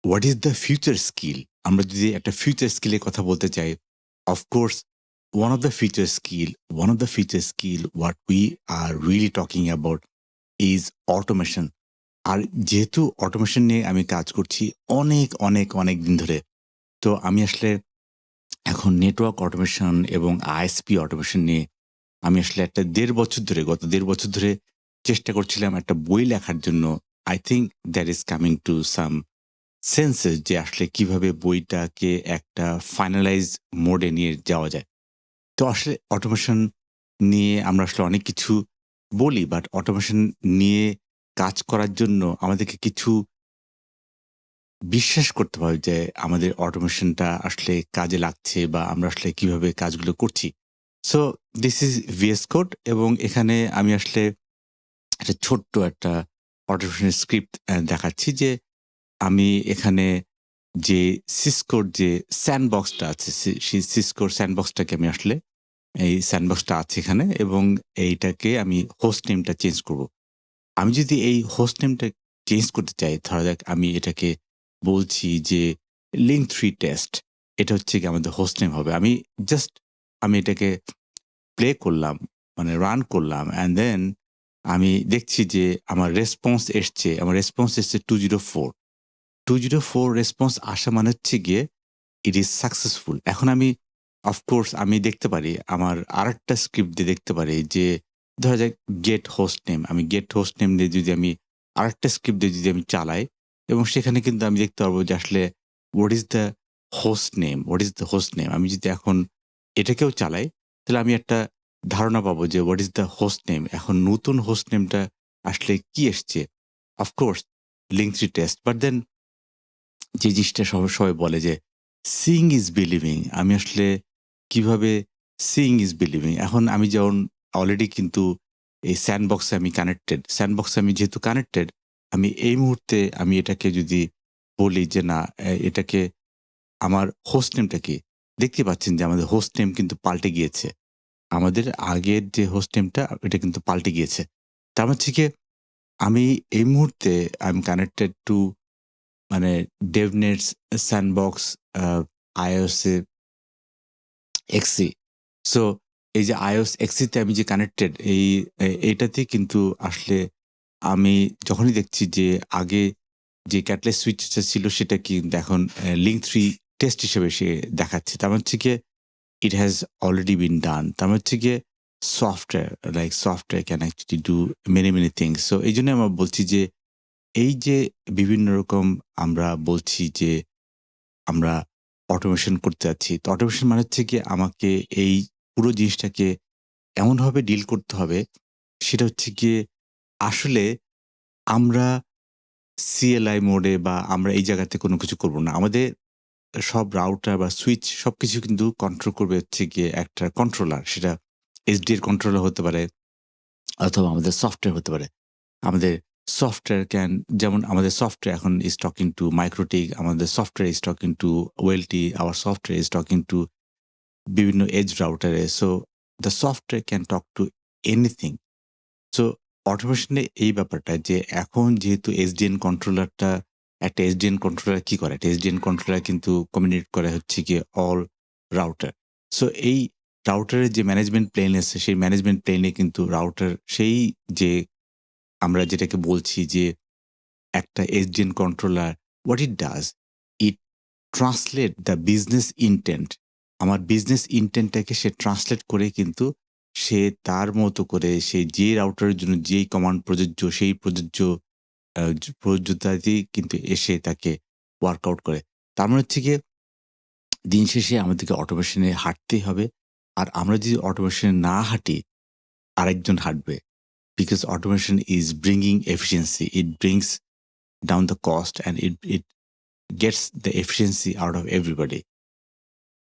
What is the future skill? আমরা যদি একটা ফিউচার স্কিলের কথা বলতে চাই, of course one of the future skill what we are really talking about is automation. আর যেহেতু অটোমেশন নিয়ে আমি কাজ করছি অনেক দিন ধরে। তো আমি আসলে এখন নেটওয়ার্ক অটোমেশন এবং আইএসপি অটোমেশন নিয়ে আমি আসলে গত ১.৫ বছর ধরে চেষ্টা করছিলাম একটা বই লেখার জন্য। I think that is coming to some senses যে আসলে কিভাবে বইটাকে একটা ফাইনালাইজ মোডে নিয়ে যাওয়া যায়। তো আসলে অটোমেশন নিয়ে আমরা আসলে অনেক কিছু বলি, বাট অটোমেশন নিয়ে কাজ করার জন্য আমাদেরকে কিছু বিশ্বাস করতে হবে যে আমাদের অটোমেশনটা আসলে কাজে লাগছে বা আমরা আসলে কিভাবে কাজগুলো করছি। So this is VS code এবং এখানে আমি আসলে একটা ছোট্ট একটা অটোমেশন স্ক্রিপ্ট দেখাচ্ছি যে আমি এখানে যে সিসকোর যে স্যান্ডবক্সটা আছে সেই সিসকোর স্যান্ডবক্সটাকে আমি আসলে এই স্যান্ডবক্সটা আছে এখানে এবং এইটাকে আমি হোস্ট নেমটা চেঞ্জ করব। আমি যদি এই হোস্ট নেমটা চেঞ্জ করতে চাই, ধরা যাক আমি এটাকে বলছি যে Link3 টেস্ট। এটা হচ্ছে গিয়ে আমাদের হোস্ট নেম হবে। জাস্ট আমি এটাকে প্লে করলাম, মানে রান করলাম অ্যান্ড দেন আমি দেখছি যে আমার রেসপন্স এসছে 204। 204 রেসপন্স আসা মানে হচ্ছে গিয়ে ইট ইজ সাকসেসফুল। এখন আমি দেখতে পারি আমার আরেকটা স্ক্রিপ্ট দিয়ে দেখতে পারি যে ধরা যাক গেট হোস্ট নেম দিয়ে যদি আমি আরেকটা স্ক্রিপ্ট দিয়ে যদি আমি চালাই এবং সেখানে কিন্তু আমি দেখতে পারবো যে আসলে what is the host name. আমি যদি এখন এটাকেও চালাই তাহলে আমি একটা ধারণা পাবো যে what is the host name. এখন নতুন হোস্ট নেমটা আসলে কি এসছে? Of course Link3 test. But then যে জিনিসটা সবাই বলে যে সিইং ইজ বিলিভিং। আমি আসলে কিভাবে সিইং ইজ বিলিভিং? এখন আমি যেমন অলরেডি কিন্তু এই স্যান্ডবক্সে আমি কানেক্টেড। স্যান্ডবক্সে আমি যেহেতু কানেক্টেড, আমি এই মুহূর্তে আমি এটাকে যদি বলি যে না এটাকে আমার হোস্ট নেমটা কি? দেখতে পাচ্ছেন যে আমাদের হোস্ট নেম কিন্তু পাল্টে গিয়েছে। আমাদের আগের যে হোস্ট নেমটা এটা কিন্তু পাল্টে গিয়েছে। তার মানে হচ্ছে গিয়ে আমি এই মুহূর্তে আই এম কানেক্টেড টু মানে ডেভনেটস স্যান্ডবক্স আ iOS এ XC। সো এই যে iOS XC তে আমি যে কানেক্টেড এইটাতে কিন্তু আসলে আমি যখনই দেখছি যে আগে যে ক্যাটালিস্ট সুইচটা ছিল সেটা কিন্তু এখন Link3 টেস্ট হিসেবে সে দেখাচ্ছে। তার মানে হচ্ছে গিয়ে it has already been done। তার মানে হচ্ছে গিয়ে software can actually do many things। So এইজন্য আমরা বলছি যে এই যে বিভিন্ন রকম আমরা বলছি যে আমরা অটোমেশন করতে যাচ্ছি। তো অটোমেশন মানে হচ্ছে গিয়ে আমাকে এই পুরো জিনিসটাকে এমনভাবে ডিল করতে হবে, সেটা হচ্ছে গিয়ে আসলে আমরা CLI মোডে বা আমরা এই জায়গাতে কোনো কিছু করব না। আমাদের সব রাউটার বা সুইচ সবকিছু কিন্তু কন্ট্রোল করবে হচ্ছে গিয়ে একটা কন্ট্রোলার। সেটা SDR কন্ট্রোলার হতে পারে অথবা আমাদের সফটওয়্যার হতে পারে। আমাদের সফটওয়্যার যেমন আমাদের সফটওয়্যার এখন is talking to MikroTik, আমাদের software is talking to OLT, our software is talking to বিভিন্ন এজ রাউটারে। So the software can talk to anything. So অটোমেশনে এই ব্যাপারটা যে এখন যেহেতু একটা SDN কন্ট্রোলার কি করে? একটা SDN কন্ট্রোলার কিন্তু কমিউনিকেট করে হচ্ছে গিয়ে অল রাউটার। সো এই রাউটারের যে ম্যানেজমেন্ট প্লেন আছে সেই ম্যানেজমেন্ট প্লেনে কিন্তু রাউটার সেই যে আমরা যেটাকে বলছি যে একটা SDN controller what it does, it translate the business intent। আমার বিজনেস ইনটেন্টটাকে সে ট্রান্সলেট করে কিন্তু সে তার মতো করে সে যে রাউটারের জন্য যেই কমান্ড প্রযোজ্য সেই প্রযোজ্যতাতেই কিন্তু এসে তাকে ওয়ার্কআউট করে। তার মানে হচ্ছে গিয়ে দিন শেষে আমাদেরকে অটোমেশনে হাঁটতেই হবে। আর আমরা যদি অটোমেশনে না হাঁটি আরেকজন হাঁটবে। Because automation is bringing efficiency. It brings down the cost and it gets the efficiency out of everybody।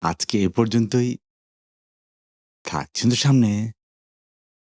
আজকে এ পর্যন্তই। থাকছেন তো সামনে।